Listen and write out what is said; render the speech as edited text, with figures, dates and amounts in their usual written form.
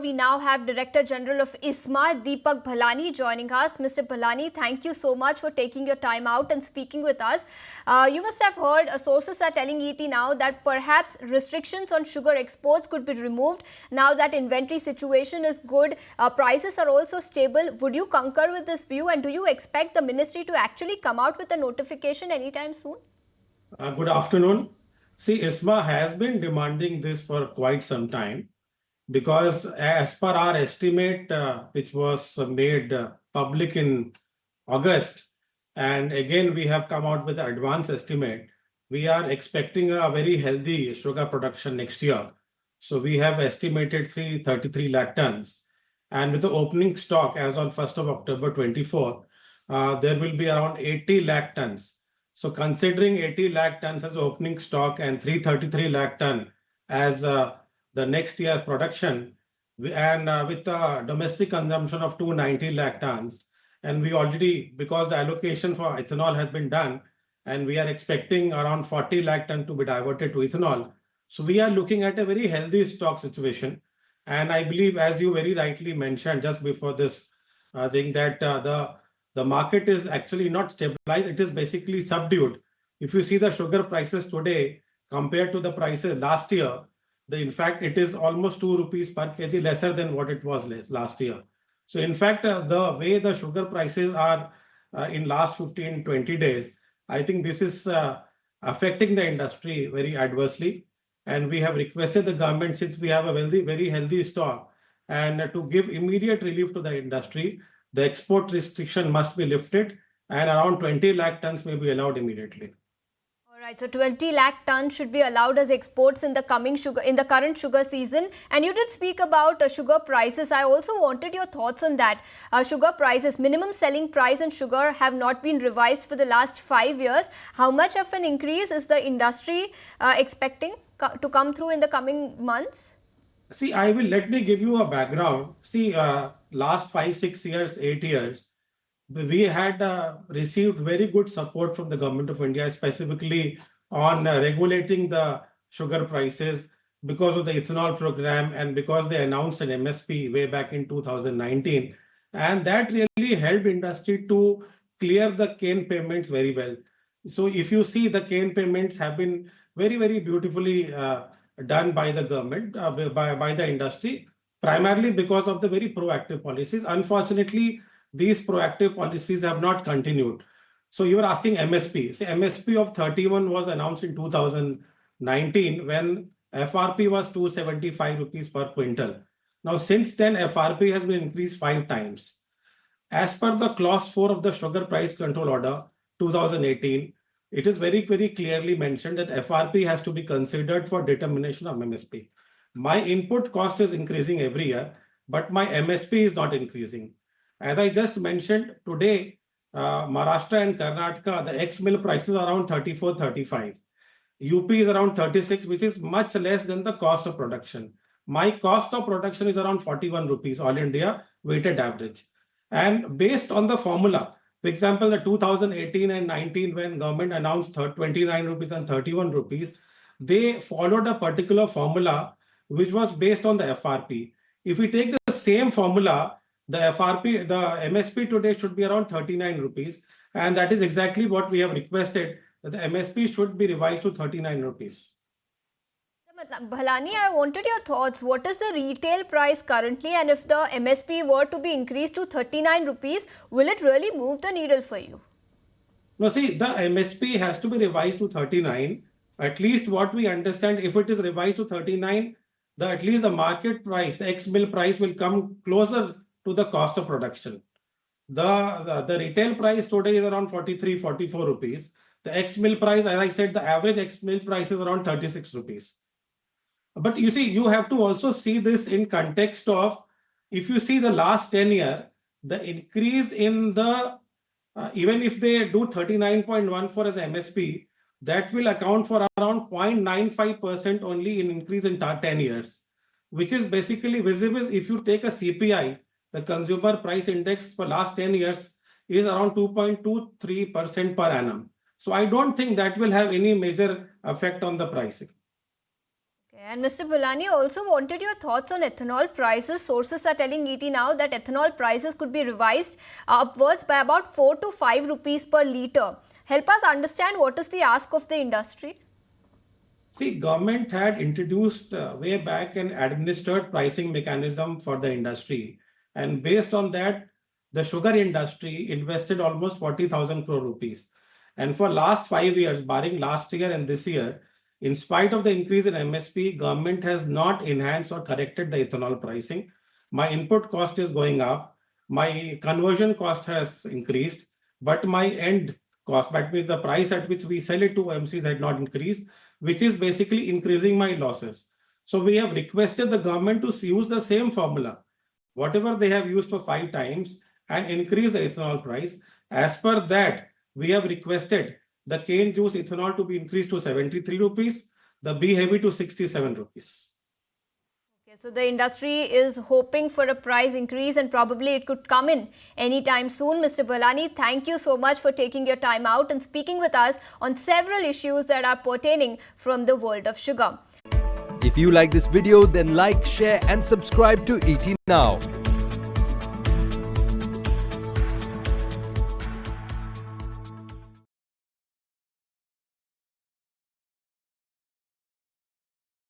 We now have Director General of ISMA, Deepak Bhalani, joining us. Mr. Bhalani, thank you so much for taking your time out and speaking with us. You must have heard sources are telling ET now that perhaps restrictions on sugar exports could be removed now that inventory situation is good. Prices are also stable. Would you concur with this view, and do you expect the ministry to actually come out with a notification anytime soon? Good afternoon. See, ISMA has been demanding this for quite some time because, as per our estimate, which was made public in August, and again we have come out with an advance estimate, we are expecting a very healthy sugar production next year. So we have estimated 333 lakh tons. And with the opening stock as on 1st of October 24, there will be around 80 lakh tons. So considering 80 lakh tons as opening stock and 333 lakh ton as the next year production, and with the domestic consumption of 290 lakh tons, and we already, because the allocation for ethanol has been done, and we are expecting around 40 lakh ton to be diverted to ethanol. So we are looking at a very healthy stock situation. And I believe, as you very rightly mentioned just before this thing, that the market is actually not stabilized. It is basically subdued. If you see the sugar prices today compared to the prices last year, in fact, it is almost 2 rupees per kg lesser than what it was last year. So in fact, the way the sugar prices are in last 15, 20 days, I think this is affecting the industry very adversely. And we have requested the government, since we have a very healthy stock, and to give immediate relief to the industry, the export restriction must be lifted and around 20 lakh tons may be allowed immediately. All right, so 20 lakh tons should be allowed as exports in the current sugar season. And you did speak about sugar prices. I also wanted your thoughts on that. Sugar prices, minimum selling price in sugar have not been revised for the last 5 years. How much of an increase is the industry expecting to come through in the coming months? See, let me give you a background. See, last 5, 6 years, 8 years, we had received very good support from the government of India, specifically on regulating the sugar prices because of the ethanol program and because they announced an MSP way back in 2019. And that really helped industry to clear the cane payments very well. So if you see, the cane payments have been very beautifully done by the government, by the industry, primarily because of the very proactive policies. Unfortunately, these proactive policies have not continued. So you were asking MSP. See, MSP of 31 was announced in 2019 when FRP was 275 rupees per quintal. Now, since then, FRP has been increased 5 times. As per the clause 4 of the Sugar Price Control Order 2018, it is very clearly mentioned that FRP has to be considered for determination of MSP. My input cost is increasing every year, but my MSP is not increasing. As I just mentioned, today, Maharashtra and Karnataka, the ex-mill prices are around 34, 35. UP is around 36, which is much less than the cost of production. My cost of production is around 41 rupees, all India weighted average. And based on the formula, for example, the 2018 and 19, when government announced 29 rupees and 31 rupees, they followed a particular formula which was based on the FRP. If we take the same formula, the FRP, the MSP today should be around 39 rupees. And that is exactly what we have requested, that the MSP should be revised to 39 rupees. Bhalani, I wanted your thoughts. What is the retail price currently, and if the MSP were to be increased to 39 rupees, will it really move the needle for you? No, see, the MSP has to be revised to 39. At least what we understand, if it is revised to 39, at least the market price, the ex-mill price will come closer to the cost of production. The retail price today is around 43, 44 rupees. The ex-mill price, as I said, the average ex-mill price is around 36 rupees. But you see, you have to also see this in context of, if you see the last 10 years, the increase in the, even if they do 39.14 as MSP, that will account for around 0.95% only in increase in 10 years, which is basically visible if you take a CPI, the consumer price index for last 10 years is around 2.23% per annum. So I don't think that will have any major effect on the pricing. And Mr. Ballan also wanted your thoughts on ethanol prices. Sources are telling ET now that ethanol prices could be revised upwards by about 4 to 5 rupees per litre. Help us understand what is the ask of the industry. See, government had introduced way back an administered pricing mechanism for the industry. And based on that, the sugar industry invested almost 40,000 crore rupees. And for last 5 years, barring last year and this year, in spite of the increase in MSP, government has not enhanced or corrected the ethanol pricing. My input cost is going up. My conversion cost has increased, but my end cost, that means the price at which we sell it to OMCs, had not increased, which is basically increasing my losses. So we have requested the government to use the same formula, whatever they have used for 5 times, and increase the ethanol price. As per that, we have requested the cane juice ethanol to be increased to 73 rupees, the B heavy to 67 rupees. Okay, so the industry is hoping for a price increase and probably it could come in anytime soon. Mr. Ballan, thank you so much for taking your time out and speaking with us on several issues that are pertaining from the world of sugar. If you like this video, then like, share and subscribe to ET Now.